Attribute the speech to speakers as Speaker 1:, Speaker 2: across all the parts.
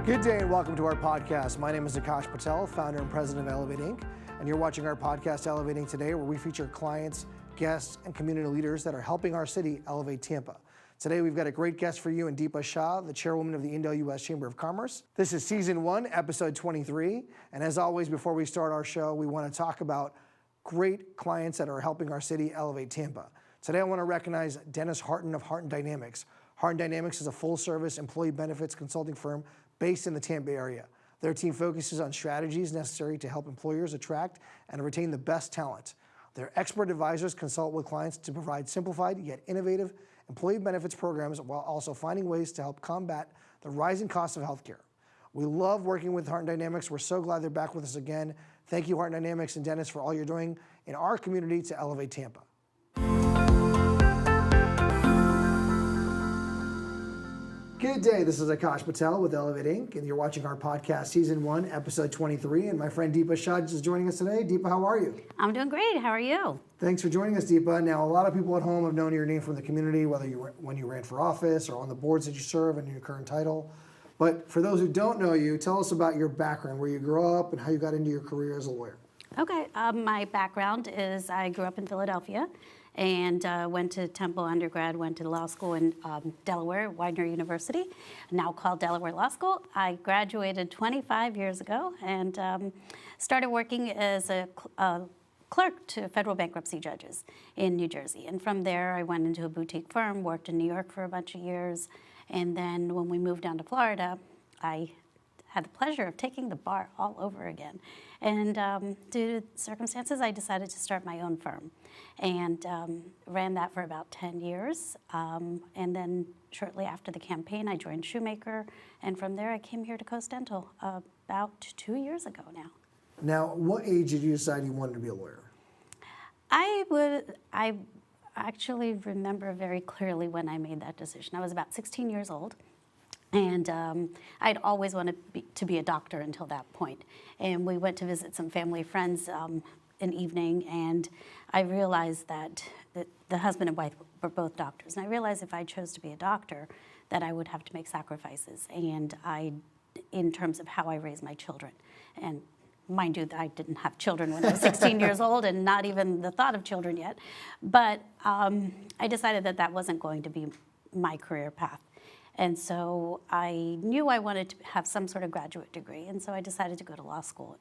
Speaker 1: Good day and welcome to our podcast. My name is Aakash Patel, founder and president of Elevate Inc. And you're watching our podcast, Elevating Today, where we feature clients, guests, and community leaders that are helping our city elevate Tampa. Today, we've got a great guest for you in Dipa Shah, the chairwoman of the Indo-US Chamber of Commerce. This is season 1, episode 23. And as always, before we start our show, we want to talk about great clients that are helping our city elevate Tampa. Today, I want to recognize Dennis Harton of Harton Dynamics. Harton Dynamics is a full-service employee benefits consulting firm based in the Tampa area. Their team focuses on strategies necessary to help employers attract and retain the best talent. Their expert advisors consult with clients to provide simplified yet innovative employee benefits programs while also finding ways to help combat the rising cost of healthcare. We love working with Harton Dynamics. We're so glad they're back with us again. Thank you, Harton Dynamics and Dennis, for all you're doing in our community to elevate Tampa. Good day, this is Aakash Patel with Elevate Inc. and you're watching our podcast, Season 1, Episode 23, and my friend Dipa Shah is joining us today. Dipa, how are you?
Speaker 2: I'm doing great. How are you?
Speaker 1: Thanks for joining us, Dipa. Now, a lot of people at home have known your name from the community, whether when you ran for office or on the boards that you serve and your current title. But for those who don't know you, tell us about your background, where you grew up and how you got into your career as a lawyer.
Speaker 2: Okay, my background is I grew up in Philadelphia and went to Temple undergrad, went to law school in Delaware, Widener University, now called Delaware Law School. I graduated 25 years ago and started working as a clerk to federal bankruptcy judges in New Jersey. And from there, I went into a boutique firm, worked in New York for a bunch of years. And then when we moved down to Florida, I had the pleasure of taking the bar all over again. And due to circumstances, I decided to start my own firm and ran that for about 10 years. And then shortly after the campaign, I joined Shoemaker. And from there, I came here to Coast Dental about 2 years ago now.
Speaker 1: Now, what age did you decide you wanted to be a lawyer?
Speaker 2: I actually remember very clearly when I made that decision. I was about 16 years old. And I'd always wanted to be a doctor until that point. And we went to visit some family friends an evening, and I realized that the husband and wife were both doctors. And I realized if I chose to be a doctor, that I would have to make sacrifices, and in terms of how I raise my children. And mind you, I didn't have children when I was 16 years old, and not even the thought of children yet. But I decided that that wasn't going to be my career path. And so I knew I wanted to have some sort of graduate degree, and so I decided to go to law school.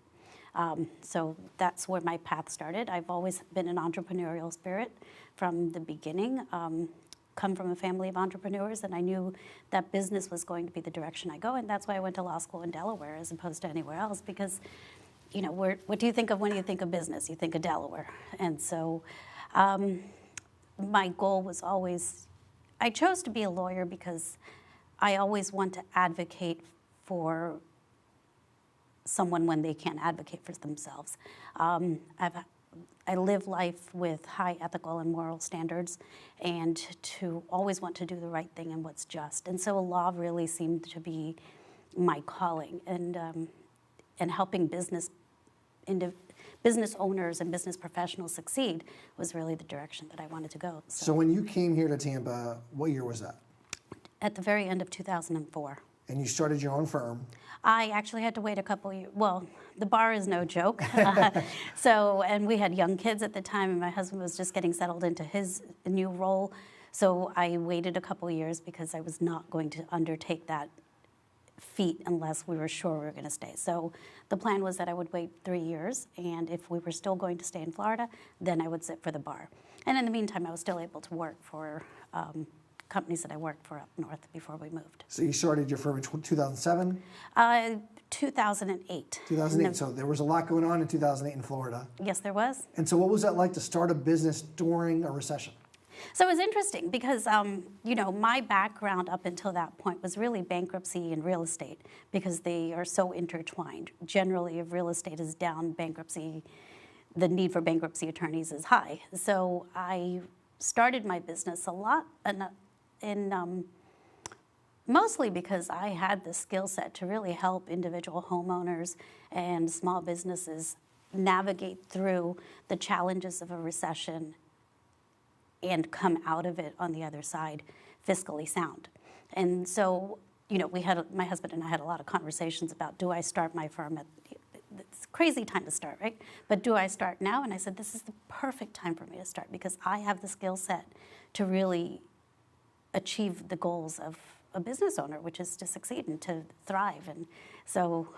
Speaker 2: So that's where my path started. I've always been an entrepreneurial spirit from the beginning, come from a family of entrepreneurs, and I knew that business was going to be the direction I go, and that's why I went to law school in Delaware as opposed to anywhere else, because, you know, what do you think of when you think of business? You think of Delaware. And so my goal was always, I chose to be a lawyer because I always want to advocate for someone when they can't advocate for themselves. I live life with high ethical and moral standards, and to always want to do the right thing and what's just. And so law really seemed to be my calling, and helping business owners and business professionals succeed was really the direction that I wanted to go.
Speaker 1: So when you came here to Tampa, what year was that?
Speaker 2: At the very end of 2004.
Speaker 1: And you started your own firm.
Speaker 2: I actually had to wait a couple years. Well, the bar is no joke. And we had young kids at the time, and my husband was just getting settled into his new role. So I waited a couple years because I was not going to undertake that feat unless we were sure we were going to stay. So the plan was that I would wait 3 years, and if we were still going to stay in Florida, then I would sit for the bar. And in the meantime, I was still able to work for companies that I worked for up north before we moved.
Speaker 1: So you started your firm in 2007?
Speaker 2: 2008.
Speaker 1: 2008, so there was a lot going on in 2008 in Florida.
Speaker 2: Yes, there was.
Speaker 1: And so what was that like to start a business during a recession?
Speaker 2: So it was interesting because, you know, my background up until that point was really bankruptcy and real estate because they are so intertwined. Generally, if real estate is down, bankruptcy, the need for bankruptcy attorneys is high. So I started my business a lot mostly because I had the skill set to really help individual homeowners and small businesses navigate through the challenges of a recession and come out of it on the other side fiscally sound. And so my husband and I had a lot of conversations about, do I start my firm at, it's a crazy time to start, right? But do I start now? And I said, this is the perfect time for me to start because I have the skill set to really achieve the goals of a business owner, which is to succeed and to thrive. And so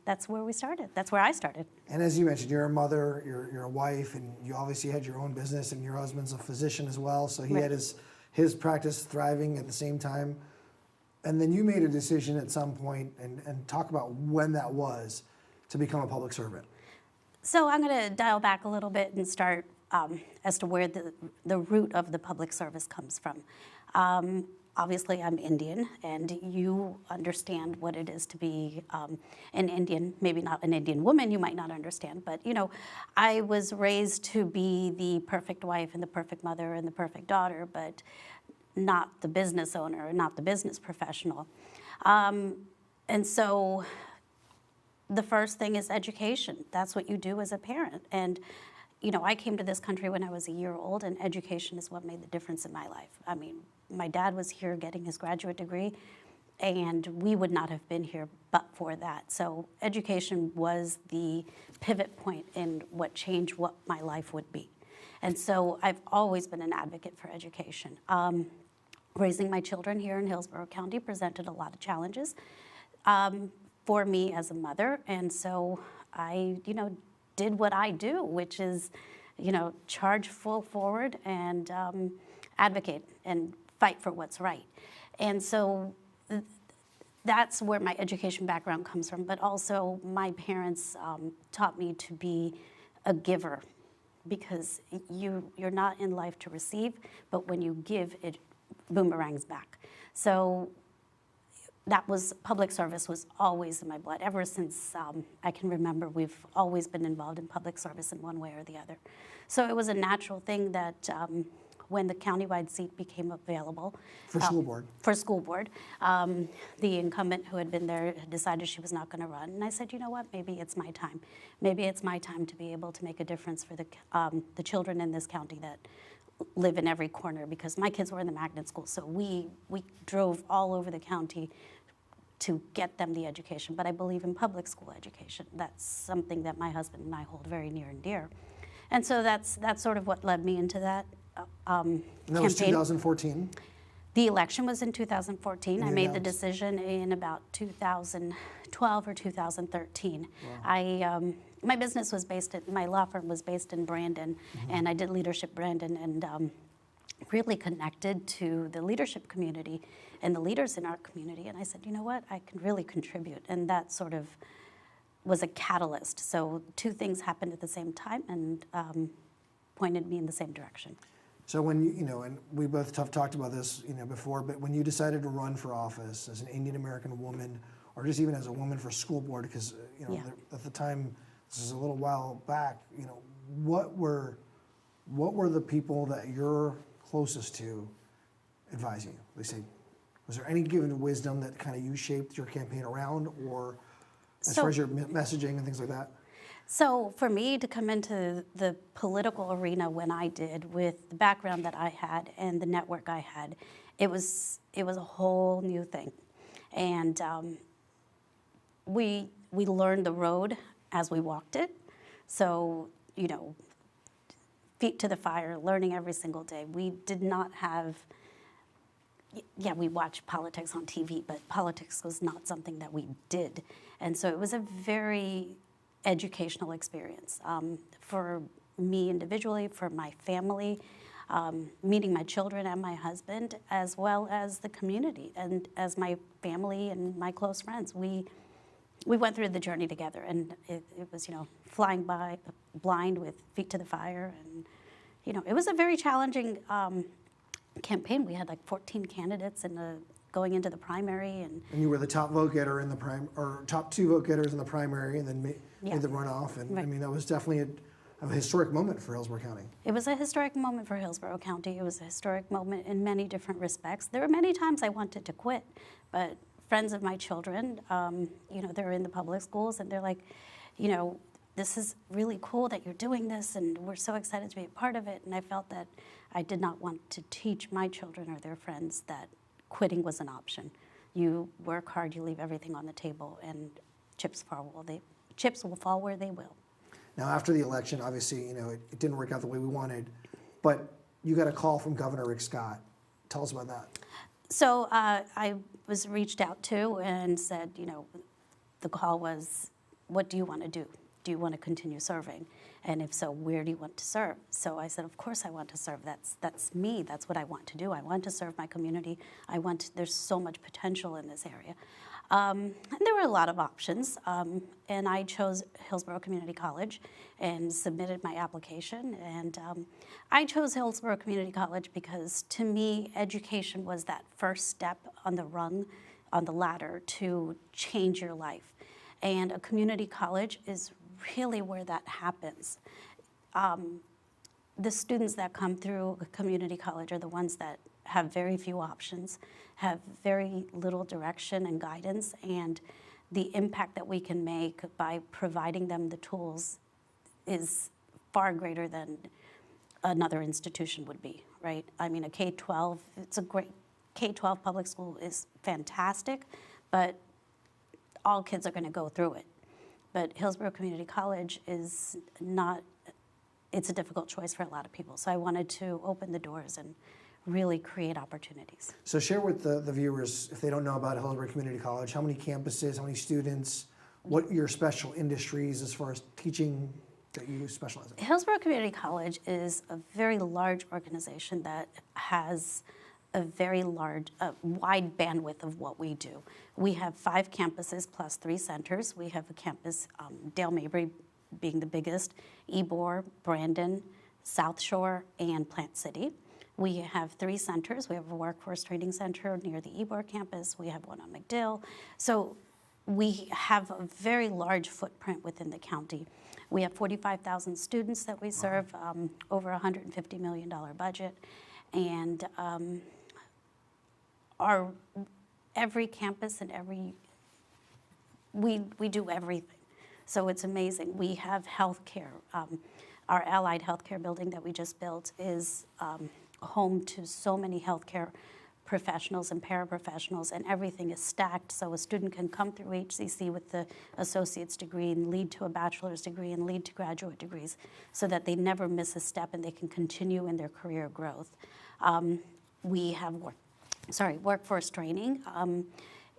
Speaker 2: that's where we started. That's where I started.
Speaker 1: And as you mentioned, you're a mother, you're a wife, and you obviously had your own business, and your husband's a physician as well, so he
Speaker 2: Right.
Speaker 1: had his practice thriving at the same time. And then you made a decision at some point, and talk about when that was, to become a public servant.
Speaker 2: So I'm going to dial back a little bit and start as to where the root of the public service comes from. Obviously, I'm Indian, and you understand what it is to be an Indian, maybe not an Indian woman, you might not understand, but I was raised to be the perfect wife and the perfect mother and the perfect daughter, but not the business owner, not the business professional. And so the first thing is education. That's what you do as a parent. And I came to this country when I was a year old, and education is what made the difference in my life. I mean, my dad was here getting his graduate degree, and we would not have been here but for that. So education was the pivot point in what changed what my life would be. And so I've always been an advocate for education. Raising my children here in Hillsborough County presented a lot of challenges for me as a mother, and so I, did what I do, which is, charge full forward and advocate and fight for what's right. And so that's where my education background comes from, but also my parents taught me to be a giver, because you're not in life to receive, but when you give, it boomerangs back. So public service was always in my blood. Ever since I can remember, we've always been involved in public service in one way or the other. So it was a natural thing that when the countywide seat became available.
Speaker 1: For school board.
Speaker 2: For school board. The incumbent who had been there had decided she was not going to run. And I said, you know what, maybe it's my time. Maybe it's my time to be able to make a difference for the children in this county that live in every corner, because my kids were in the magnet school. So we drove all over the county to get them the education, but I believe in public school education. That's something that my husband and I hold very near and dear. And so that's sort of what led me into that
Speaker 1: And that was 2014?
Speaker 2: The election was in 2014. I made the
Speaker 1: announced.
Speaker 2: decision in about 2012 or 2013.
Speaker 1: Wow.
Speaker 2: My business was my law firm was based in Brandon, and I did leadership Brandon, and really connected to the leadership community and the leaders in our community. And I said, you know what, I can really contribute. And that sort of was a catalyst. So two things happened at the same time and pointed me in the same direction.
Speaker 1: So when and we both have talked about this, before, but when you decided to run for office as an Indian American woman, or just even as a woman for school board, because
Speaker 2: Yeah.
Speaker 1: at the time, this is a little while back, what were the people that you're closest to advising you? They say, was there any given wisdom that kind of you shaped your campaign around, or as far as your messaging and things like that?
Speaker 2: So for me to come into the political arena when I did, with the background that I had and the network I had, it was a whole new thing. And we learned the road as we walked it. So, feet to the fire, learning every single day. We did not have, we watched politics on TV, but politics was not something that we did. And so it was a very educational experience for me individually, for my family, meeting my children and my husband, as well as the community, and as my family and my close friends. We went through the journey together, and it was, flying by blind with feet to the fire, and it was a very challenging campaign. We had like 14 candidates going into the primary, and
Speaker 1: you were the top vote getter in the or top two vote getters in the primary, and then made the runoff. And
Speaker 2: Right.
Speaker 1: I mean, that was definitely a historic moment for Hillsborough County.
Speaker 2: It was a historic moment for Hillsborough County. It was a historic moment in many different respects. There were many times I wanted to quit, but friends of my children, they're in the public schools, and they're like, this is really cool that you're doing this, and we're so excited to be a part of it. And I felt that I did not want to teach my children or their friends that quitting was an option. You work hard, you leave everything on the table, and chips will fall where they will.
Speaker 1: Now, after the election, obviously, it didn't work out the way we wanted, but you got a call from Governor Rick Scott. Tell us about that.
Speaker 2: So I was reached out to and said, the call was, what do you want to do? Do you want to continue serving? And if so, where do you want to serve? So I said, of course I want to serve. That's me. That's what I want to do. I want to serve my community. There's so much potential in this area. And there were a lot of options. And I chose Hillsborough Community College and submitted my application. And I chose Hillsborough Community College because, to me, education was that first step on the ladder to change your life. And a community college is really where that happens. The students that come through a community college are the ones that have very few options, have very little direction and guidance, and the impact that we can make by providing them the tools is far greater than another institution would be, right? I mean, a K-12, it's a great, K-12 public school is fantastic, but all kids are going to go through it. But Hillsborough Community College is not, it's a difficult choice for a lot of people. So I wanted to open the doors and really create opportunities.
Speaker 1: So share with the viewers, if they don't know about Hillsborough Community College, how many campuses, how many students, what your special industries as far as teaching that you specialize in?
Speaker 2: Hillsborough Community College is a very large organization that has a very wide bandwidth of what we do. We have 5 campuses plus 3 centers. We have a campus, Dale Mabry being the biggest, Ybor, Brandon, South Shore, and Plant City. We have 3 centers. We have a workforce training center near the Ybor campus. We have one on McDill. So we have a very large footprint within the county. We have 45,000 students that we serve, over a $150 million budget. And every campus and we do everything. So it's amazing. We have healthcare. Our allied healthcare building that we just built is home to so many healthcare professionals and paraprofessionals, and everything is stacked, so a student can come through HCC with the associate's degree and lead to a bachelor's degree and lead to graduate degrees, so that they never miss a step and they can continue in their career growth. We have workforce training,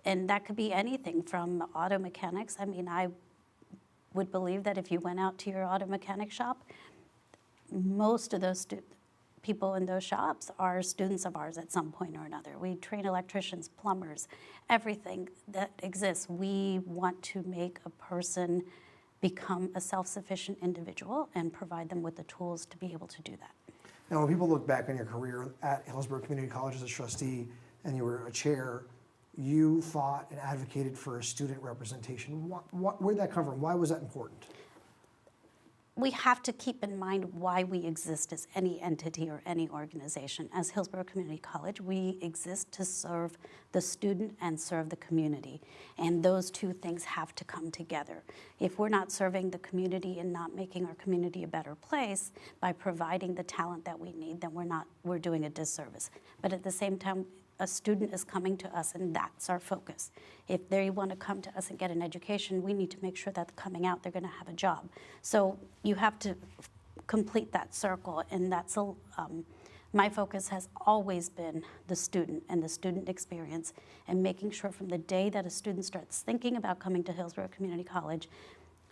Speaker 2: and that could be anything from auto mechanics. I mean, I would believe that if you went out to your auto mechanic shop, most of those people in those shops are students of ours at some point or another. We train electricians, plumbers, everything that exists. We want to make a person become a self-sufficient individual and provide them with the tools to be able to do that.
Speaker 1: Now, when people look back on your career at Hillsborough Community College as a trustee and you were a chair, you fought and advocated for student representation. Where did that come from? Why was that important?
Speaker 2: We have to keep in mind why we exist as any entity or any organization. As Hillsborough Community College, we exist to serve the student and serve the community. And those two things have to come together. If we're not serving the community and not making our community a better place by providing the talent that we need, then we're doing a disservice. But at the same time, a student is coming to us, and that's our focus. If they want to come to us and get an education, we need to make sure that coming out, they're going to have a job. So you have to complete that circle, and that's my focus has always been the student and the student experience, and making sure from the day that a student starts thinking about coming to Hillsborough Community College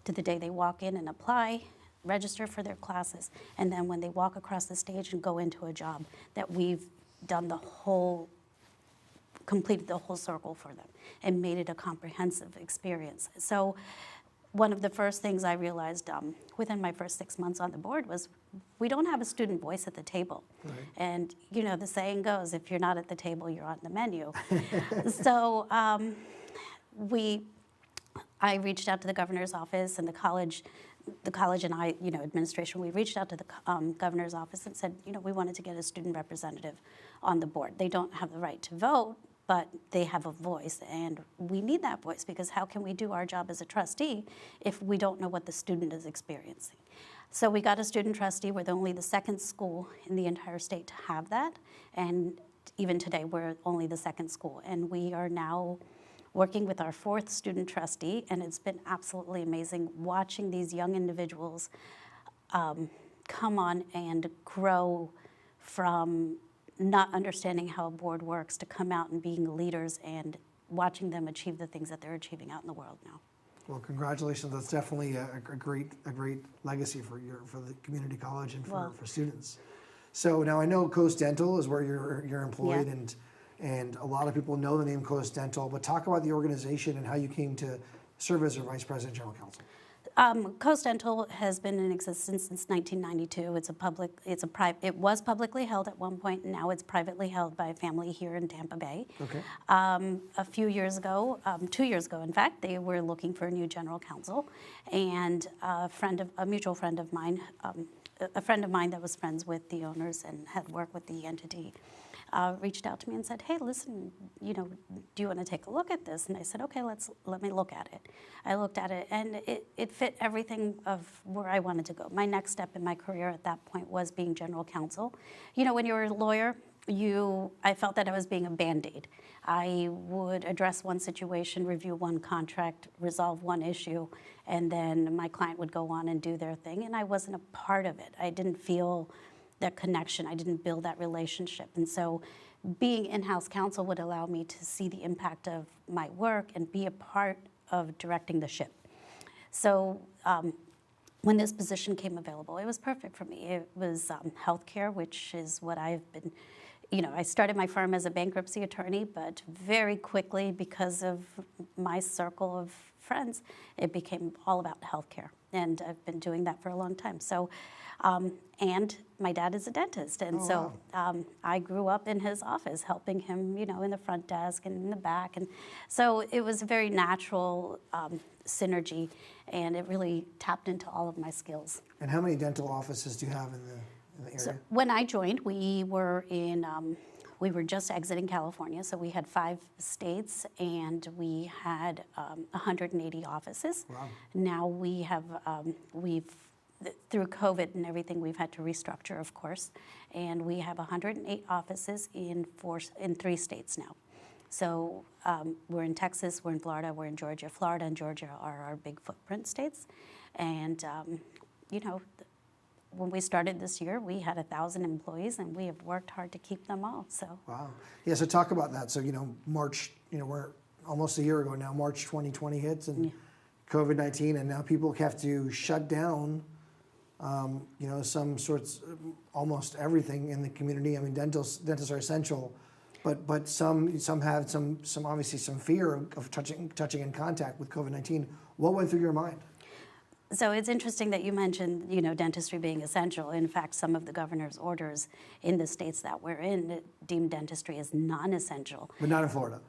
Speaker 2: to the day they walk in and apply, register for their classes, and then when they walk across the stage and go into a job, that we've done completed the whole circle for them and made it a comprehensive experience. So one of the first things I realized within my first 6 months on the board was we don't have a student voice at the table. Right. And the saying goes, if you're not at the table, you're on the menu. So I reached out to the governor's office and the college and I, administration, we reached out to the governor's office and said, we wanted to get a student representative on the board. They don't have the right to vote, but they have a voice, and we need that voice, because how can we do our job as a trustee if we don't know what the student is experiencing? So we got a student trustee. We're only the second school in the entire state to have that, and even today, we're only the second school. And we are now working with our fourth student trustee, and it's been absolutely amazing watching these young individuals come on and grow from not understanding how a board works to come out and being leaders and watching them achieve the things that they're achieving out in the world now.
Speaker 1: Well, congratulations. That's definitely a great legacy for the community college and for students. So now I know Coast Dental is where you're employed, and a lot of people know the name Coast Dental. But talk about the organization and how you came to serve as your vice president general counsel.
Speaker 2: Coast Dental has been in existence since 1992. It was publicly held at one point, and now it's privately held by a family here in Tampa Bay.
Speaker 1: Okay.
Speaker 2: A few years ago, 2 years ago, in fact, they were looking for a new general counsel, and a mutual friend of mine, a friend of mine that was friends with the owners and had worked with the entity, reached out to me and said, "Hey, listen, do you want to take a look at this?" And I said, "Okay, let me look at it." I looked at it, and it fit everything of where I wanted to go. My next step in my career at that point was being general counsel. When you're a lawyer, I felt that I was being a Band-Aid. I would address one situation, review one contract, resolve one issue, and then my client would go on and do their thing, and I wasn't a part of it. I didn't feel that connection. I didn't build that relationship. And so being in-house counsel would allow me to see the impact of my work and be a part of directing the ship. So when this position came available, it was perfect for me. It was healthcare, which is what I've been, I started my firm as a bankruptcy attorney, but very quickly, because of my circle of friends, it became all about healthcare. And I've been doing that for a long time. So, and my dad is a dentist. And I grew up in his office, helping him, in the front desk and in the back. And so it was a very natural synergy, and it really tapped into all of my skills.
Speaker 1: And how many dental offices do you have in the area?
Speaker 2: So when I joined, we were just exiting California, so we had 5 states, and we had 180 offices.
Speaker 1: Wow.
Speaker 2: Now we have, through COVID and everything, we've had to restructure, of course, and we have 108 offices in 3 states now. So we're in Texas, we're in Florida, we're in Georgia. Florida and Georgia are our big footprint states, and when we started this year, we had 1,000 employees, and we have worked hard to keep them all. So
Speaker 1: wow, yeah. So talk about that. So March, we're almost a year ago now. March 2020 hits, and COVID-19, and now people have to shut down. Some sorts, almost everything in the community. I mean, dentists are essential, but some have some obviously some fear of touching in contact with COVID-19. What went through your mind?
Speaker 2: So it's interesting that you mentioned, dentistry being essential. In fact, some of the governor's orders in the states that we're in deemed dentistry as non-essential.
Speaker 1: But not in Florida.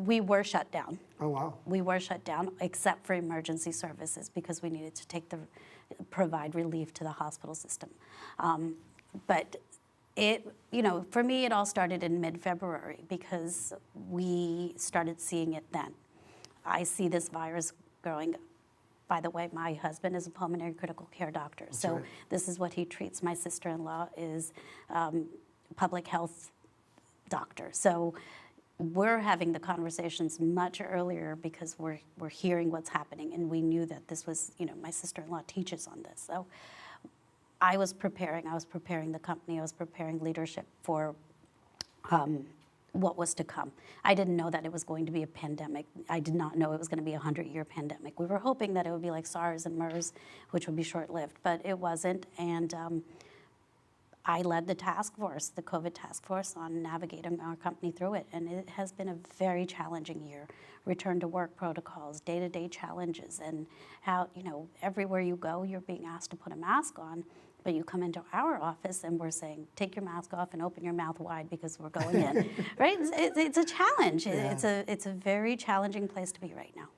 Speaker 2: We were shut down.
Speaker 1: Oh, wow.
Speaker 2: We were shut down except for emergency services because we needed to provide relief to the hospital system. But for me, it all started in mid-February because we started seeing it then. I see this virus growing. By the way, my husband is a pulmonary critical care doctor, so right. This is what he treats. My sister-in-law is public health doctor. So we're having the conversations much earlier because we're hearing what's happening, and we knew that this was, my sister-in-law teaches on this. So I was preparing the company, I was preparing leadership for what was to come. I didn't know that it was going to be a pandemic. I did not know it was going to be a 100-year pandemic. We were hoping that it would be like SARS and MERS, which would be short-lived, but it wasn't. And I led the task force, the COVID task force, on navigating our company through it. And it has been a very challenging year. Return to work protocols, day-to-day challenges, and how, everywhere you go, you're being asked to put a mask on. But you come into our office and we're saying, take your mask off and open your mouth wide because we're going in, right? It's a challenge. Yeah. It's a very challenging place to be right now.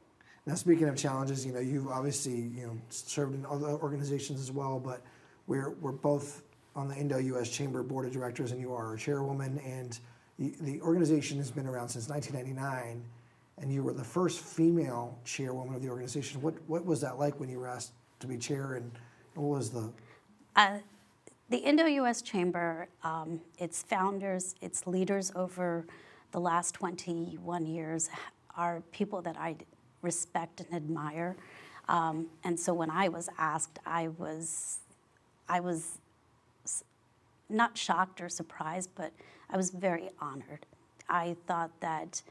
Speaker 1: Now, speaking of challenges, you've obviously, served in other organizations as well, but we're both on the Indo-US Chamber Board of Directors, and you are a chairwoman, and the organization has been around since 1999, and you were the first female chairwoman of the organization. What was that like when you were asked to be chair, and what was the...
Speaker 2: The Indo-US Chamber, its founders, its leaders over the last 21 years are people that I respect and admire. And so when I was asked, I was not shocked or surprised, but I was very honored. I thought that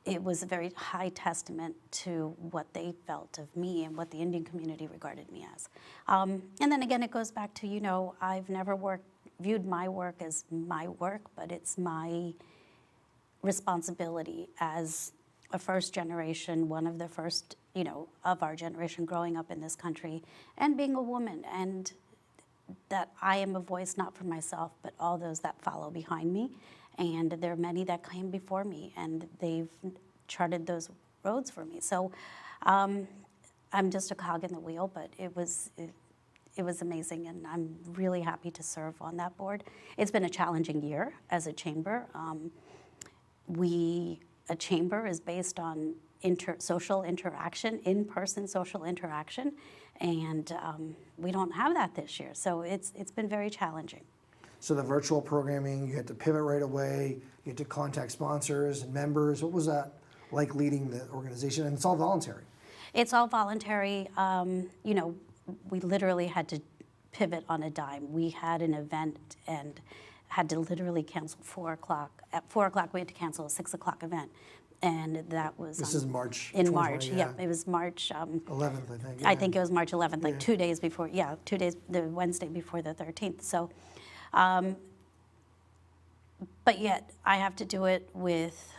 Speaker 2: it was a very high testament to what they felt of me and what the Indian community regarded me as. And then again, it goes back to, you know, I've never viewed my work as my work, but it's my responsibility as a first generation, one of the first, you know, of our generation growing up in this country, and being a woman, and that I am a voice not for myself, but all those that follow behind me. And there are many that came before me, and they've charted those roads for me. So I'm just a cog in the wheel, but it was amazing, and I'm really happy to serve on that board. It's been a challenging year as a chamber. A chamber is based on social interaction, in-person social interaction, and we don't have that this year. So it's been very challenging.
Speaker 1: So the virtual programming, you had to pivot right away, you had to contact sponsors and members. What was that like leading the organization? And it's all voluntary. It's all voluntary.
Speaker 2: You know, we literally had to pivot on a dime. We had an event and had to literally cancel 4 o'clock. At 4 o'clock, we had to cancel a 6 o'clock event. And that was
Speaker 1: this is March.
Speaker 2: In March, yeah. It was March
Speaker 1: 11th, I think. Yeah.
Speaker 2: I think it was March 11th, like 2 days before. Yeah, 2 days, the Wednesday before the 13th. So, but yet I have to do it with.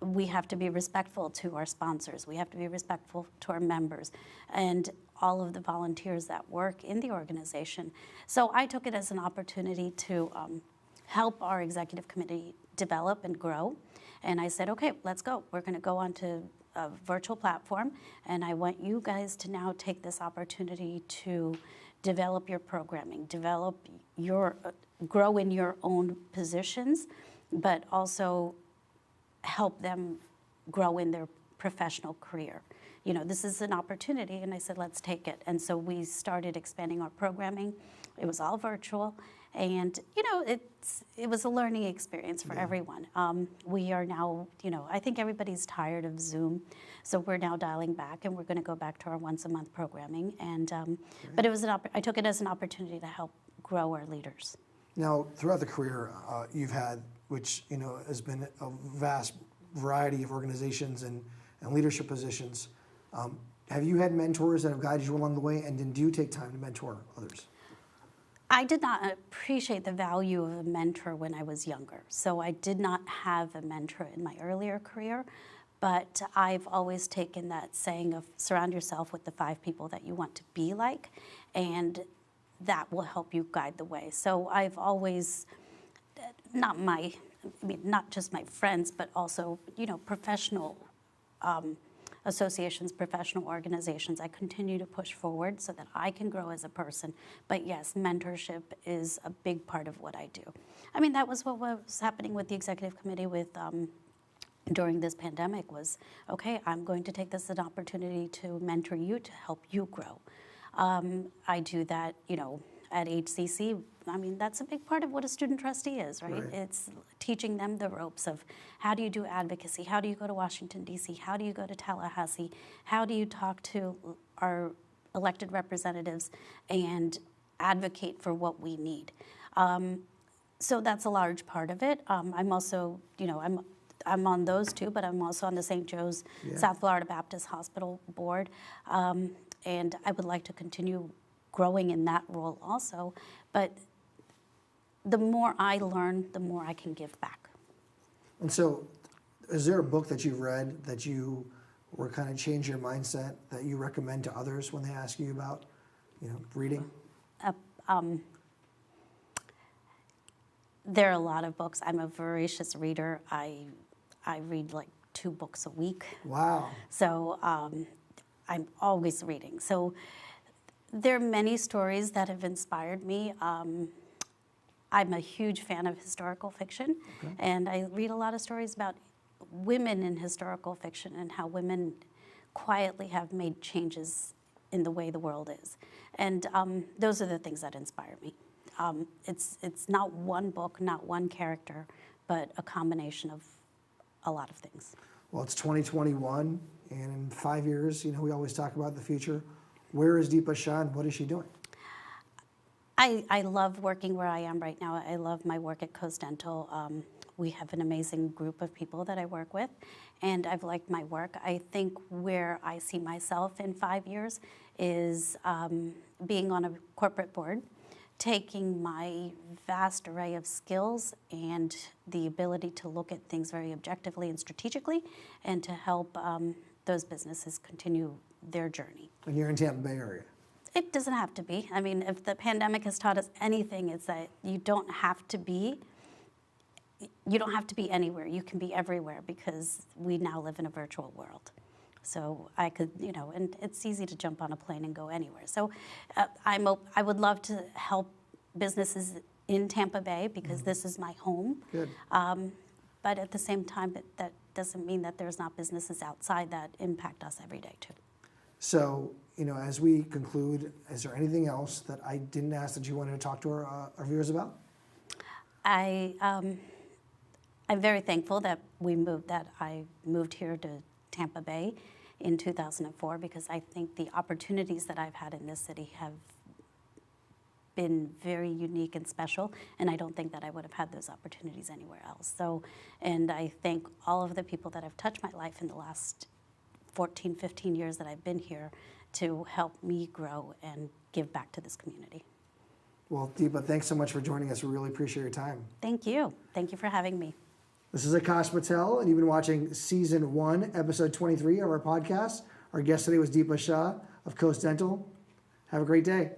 Speaker 2: We have to be respectful to our sponsors. We have to be respectful to our members, and all of the volunteers that work in the organization. So I took it as an opportunity to help our executive committee develop and grow. And I said, okay, let's go. We're going to go onto a virtual platform, and I want you guys to now take this opportunity to develop your programming, grow in your own positions, but also help them grow in their professional career. You know, this is an opportunity, and I said, let's take it. And so we started expanding our programming. It was all virtual. And, you know, it was a learning experience for everyone. We are now, you know, I think everybody's tired of Zoom, so we're now dialing back, and we're going to go back to our once-a-month programming. And but it was I took it as an opportunity to help grow our leaders.
Speaker 1: Now, throughout the career you've had, which, you know, has been a vast variety of organizations and leadership positions, have you had mentors that have guided you along the way, and then do you take time to mentor others?
Speaker 2: I did not appreciate the value of a mentor when I was younger. So I did not have a mentor in my earlier career, but I've always taken that saying of surround yourself with the 5 people that you want to be like, and that will help you guide the way. So I've always, not just my friends, but also, you know, professional associations, professional organizations. I continue to push forward so that I can grow as a person. But yes, mentorship is a big part of what I do. I mean, that was what was happening with the executive committee during this pandemic was, okay, I'm going to take this as an opportunity to mentor you, to help you grow. I do that, you know, at HCC. I mean, that's a big part of what a student trustee is, right? It's teaching them the ropes of how do you do advocacy, how do you go to Washington, D.C., how do you go to Tallahassee, how do you talk to our elected representatives and advocate for what we need. So that's a large part of it. I'm also, you know, I'm on those two, but I'm also on the St. Joe's South Florida Baptist Hospital Board, and I would like to continue growing in that role also. But the more I learn, the more I can give back.
Speaker 1: And so, is there a book that you've read that you were kind of change your mindset that you recommend to others when they ask you about, you know, reading?
Speaker 2: There are a lot of books. I'm a voracious reader. I read like 2 books a week.
Speaker 1: Wow.
Speaker 2: So I'm always reading. So there are many stories that have inspired me. I'm a huge fan of historical fiction, and I read a lot of stories about women in historical fiction and how women quietly have made changes in the way the world is. And those are the things that inspire me. It's not one book, not one character, but a combination of a lot of things.
Speaker 1: Well, it's 2021, and in 5 years, we always talk about the future. Where is Dipa Shah, and what is she doing?
Speaker 2: I love working where I am right now. I love my work at Coast Dental. We have an amazing group of people that I work with, and I've liked my work. I think where I see myself in 5 years is being on a corporate board, taking my vast array of skills and the ability to look at things very objectively and strategically, and to help those businesses continue their journey.
Speaker 1: And you're in Tampa Bay area.
Speaker 2: It doesn't have to be. I mean, if the pandemic has taught us anything, it's that you don't have to be anywhere. You can be everywhere, because we now live in a virtual world. So I could, and it's easy to jump on a plane and go anywhere. So I would love to help businesses in Tampa Bay, because this is my home.
Speaker 1: Good.
Speaker 2: But at the same time, that doesn't mean that there's not businesses outside that impact us every day too.
Speaker 1: So, as we conclude, is there anything else that I didn't ask that you wanted to talk to our viewers about?
Speaker 2: I'm very thankful that I moved here to Tampa Bay in 2004, because I think the opportunities that I've had in this city have been very unique and special, and I don't think that I would have had those opportunities anywhere else. So, and I thank all of the people that have touched my life in the last 14, 15 years that I've been here to help me grow and give back to this community.
Speaker 1: Well, Dipa, thanks so much for joining us. We really appreciate your time.
Speaker 2: Thank you. Thank you for having me.
Speaker 1: This is Aakash Patel, and you've been watching Season 1, Episode 23 of our podcast. Our guest today was Dipa Shah of Coast Dental. Have a great day.